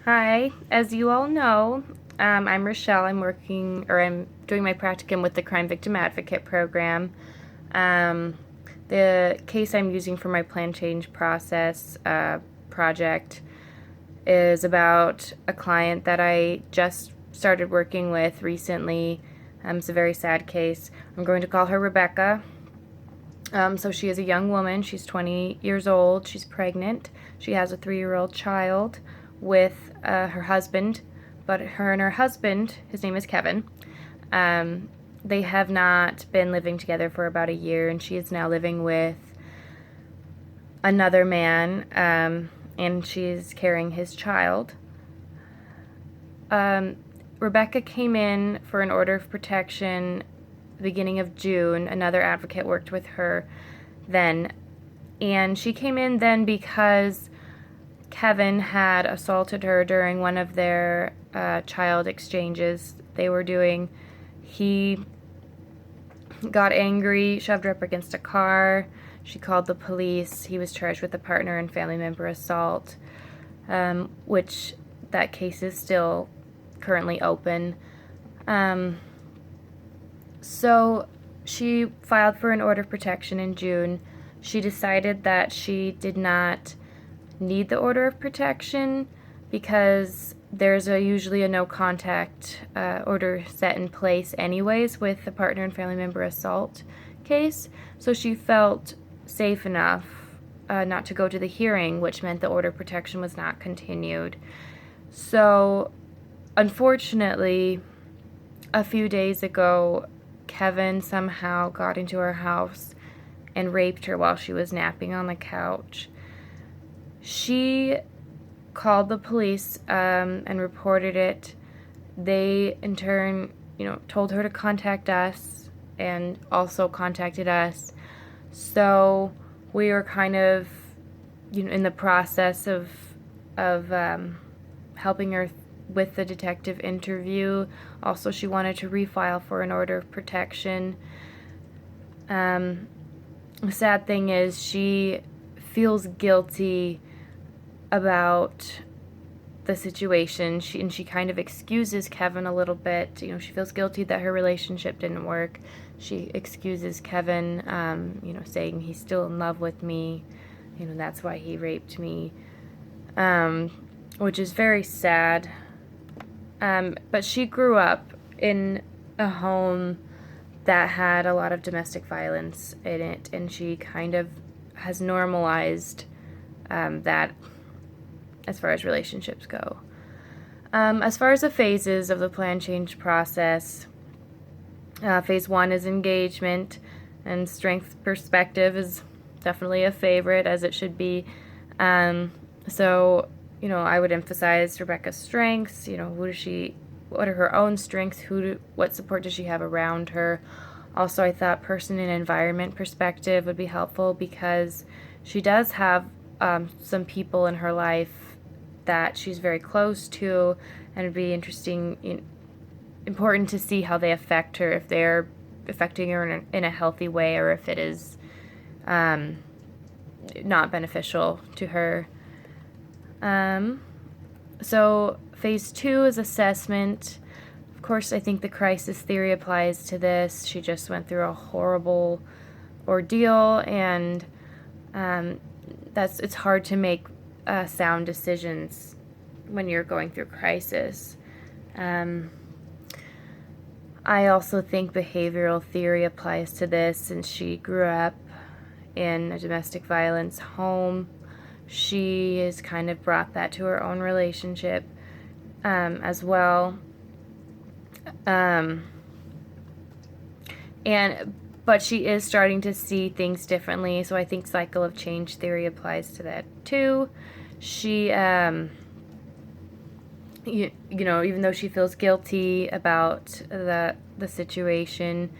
Hi, as you all know, I'm Rochelle. I'm doing my practicum with the Crime Victim Advocate Program. Um, the case I'm using for my plan change process project is about a client that I just started working with recently. It's a very sad case. I'm going to call her Rebecca. So she is a young woman. She's 20 years old. She's pregnant. She has a 3-year-old child with her husband. But her and her husband, his name is Kevin, um, they have not been living together for about a year, and she is now living with another man, and she's carrying his child. Um, Rebecca came in for an order of protection beginning of June. Another advocate worked with her then. And she came in then because Kevin had assaulted her during one of their child exchanges they were doing. He got angry, shoved her up against a car. She called the police. He was charged with a partner and family member assault, which that case is still currently open. So she filed for an order of protection in June. She decided that she did not need the order of protection because there's usually a no contact order set in place anyways with the partner and family member assault case. So she felt safe enough not to go to the hearing, which meant the order of protection was not continued. So unfortunately, a few days ago, Kevin somehow got into her house and raped her while she was napping on the couch. She called the police and reported it. They, in turn, told her to contact us and also contacted us. So we were kind of, in the process of helping her with the detective interview. Also, she wanted to refile for an order of protection. The sad thing is she feels guilty about the situation. She kind of excuses Kevin a little bit. She feels guilty that her relationship didn't work. She excuses Kevin, saying he's still in love with me. That's why he raped me, which is very sad. But she grew up in a home that had a lot of domestic violence in it, and she kind of has normalized that as far as relationships go. As far as the phases of the plan change process, phase 1 is engagement, and strength perspective is definitely a favorite, as it should be. So I would emphasize Rebecca's strengths. What are her own strengths? What support does she have around her? Also, I thought person and environment perspective would be helpful because she does have some people in her life that she's very close to, and it'd be important to see how they affect her, if they're affecting her in a healthy way, or if it is not beneficial to her. So phase 2 is assessment. Of course, I think the crisis theory applies to this. She just went through a horrible ordeal, and it's hard to make sound decisions when you're going through crisis. I also think behavioral theory applies to this, since she grew up in a domestic violence home. She has kind of brought that to her own relationship as well. But she is starting to see things differently, so I think cycle of change theory applies to that too. She, even though she feels guilty about the situation,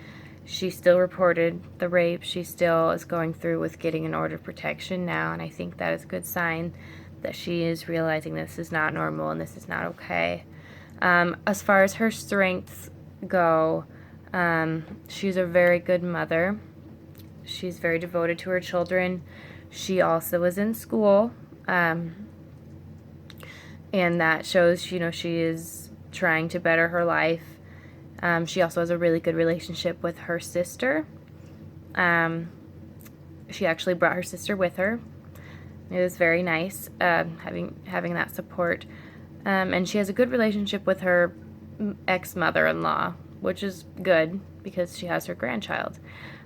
she still reported the rape. She still is going through with getting an order of protection now, and I think that is a good sign that she is realizing this is not normal and this is not okay. As far as her strengths go, she's a very good mother. She's very devoted to her children. She also is in school. and that shows, she is trying to better her life. She also has a really good relationship with her sister. She actually brought her sister with her. It was very nice, having that support. And she has a good relationship with her ex-mother-in-law, which is good because she has her grandchild.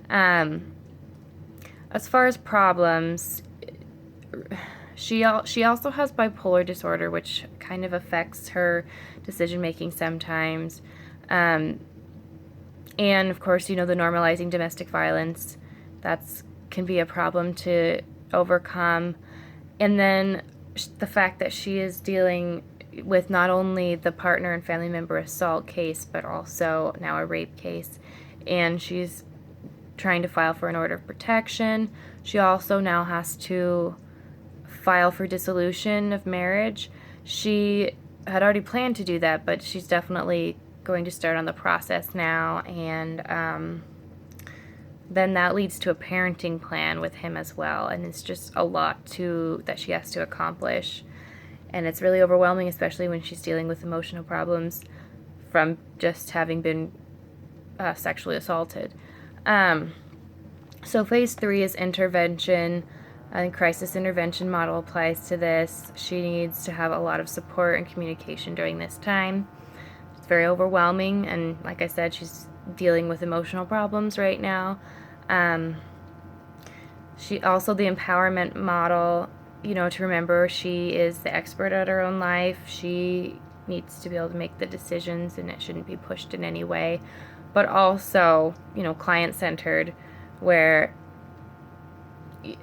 As far as problems, she also has bipolar disorder, which kind of affects her decision making sometimes. And of course, the normalizing domestic violence, can be a problem to overcome. And then the fact that she is dealing with not only the partner and family member assault case, but also now a rape case. And she's trying to file for an order of protection. She also now has to file for dissolution of marriage. She had already planned to do that, but she's definitely going to start on the process now. And then that leads to a parenting plan with him as well. And it's just a lot that she has to accomplish. And it's really overwhelming, especially when she's dealing with emotional problems from just having been sexually assaulted. So phase 3 is intervention. I think crisis intervention model applies to this. She needs to have a lot of support and communication during this time. It's very overwhelming, and like I said, she's dealing with emotional problems right now. She also, the empowerment model, to remember she is the expert at her own life. She needs to be able to make the decisions, and it shouldn't be pushed in any way. But also, client-centered, where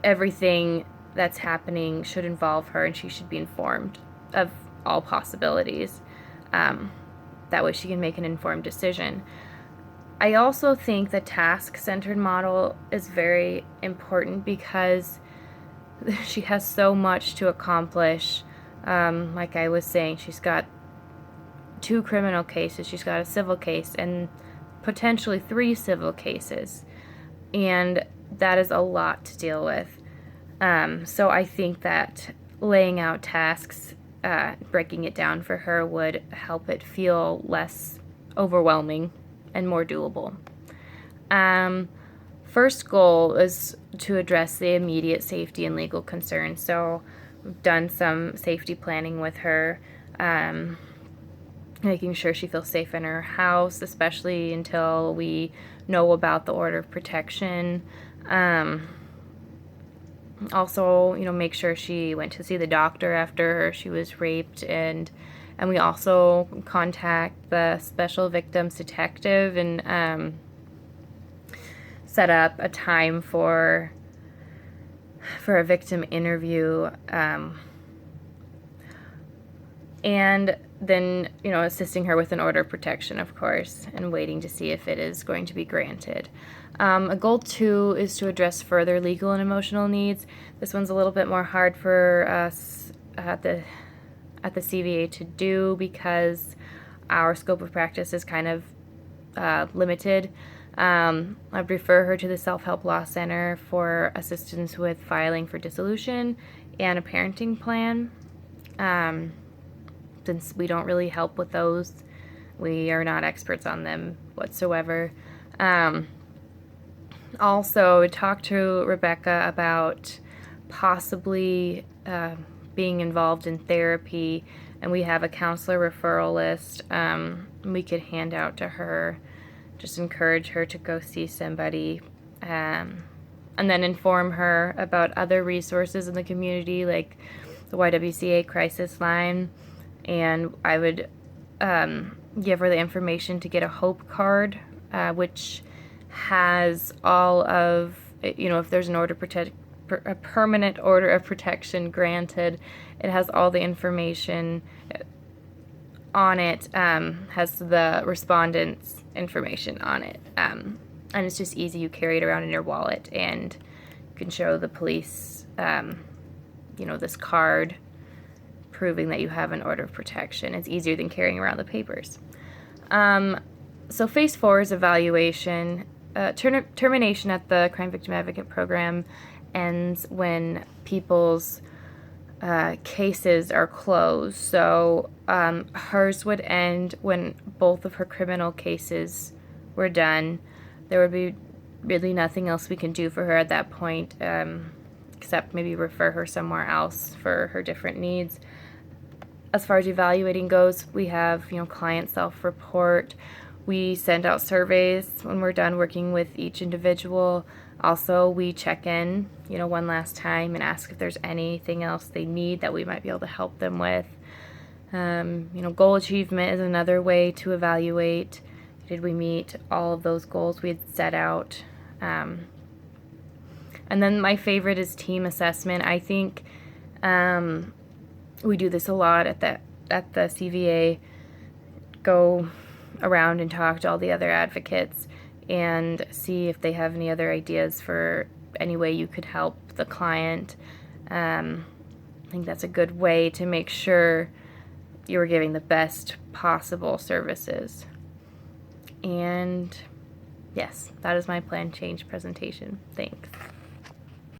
everything that's happening should involve her, and she should be informed of all possibilities. That way she can make an informed decision. I also think the task-centered model is very important because she has so much to accomplish. Like I was saying, she's got 2 criminal cases, she's got a civil case, and potentially 3 civil cases. And that is a lot to deal with. So I think that laying out tasks, breaking it down for her would help it feel less overwhelming and more doable. First goal is to address the immediate safety and legal concerns. So we've done some safety planning with her, making sure she feels safe in her house, especially until we know about the order of protection. Also, make sure she went to see the doctor after she was raped, and we also contact the special victims detective and set up a time for a victim interview, and then assisting her with an order of protection, of course, and waiting to see if it is going to be granted. A goal 2 is to address further legal and emotional needs. This one's a little bit more hard for us at the CVA to do because our scope of practice is kind of limited. I'd refer her to the Self-Help Law Center for assistance with filing for dissolution and a parenting plan. Since we don't really help with those, we are not experts on them whatsoever. Also, talk to Rebecca about possibly being involved in therapy, and we have a counselor referral list we could hand out to her. Just encourage her to go see somebody, and then inform her about other resources in the community like the YWCA crisis line. And I would give her the information to get a HOPE card, which has all of, if there's an a permanent order of protection granted, it has all the information on it, has the respondent's information on it. And it's just easy. You carry it around in your wallet and you can show the police, this card proving that you have an order of protection. It's easier than carrying around the papers. So phase 4 is evaluation. Termination at the Crime Victim Advocate Program ends when people's cases are closed. So hers would end when both of her criminal cases were done. There would be really nothing else we can do for her at that point, except maybe refer her somewhere else for her different needs. As far as evaluating goes, we have, client self-report. We send out surveys when we're done working with each individual. Also, we check in, one last time and ask if there's anything else they need that we might be able to help them with. Goal achievement is another way to evaluate. Did we meet all of those goals we had set out? And then my favorite is team assessment. I think we do this a lot at the CVA. Go around and talk to all the other advocates and see if they have any other ideas for any way you could help the client. I think that's a good way to make sure you're giving the best possible services. And yes, that is my plan change presentation. Thanks.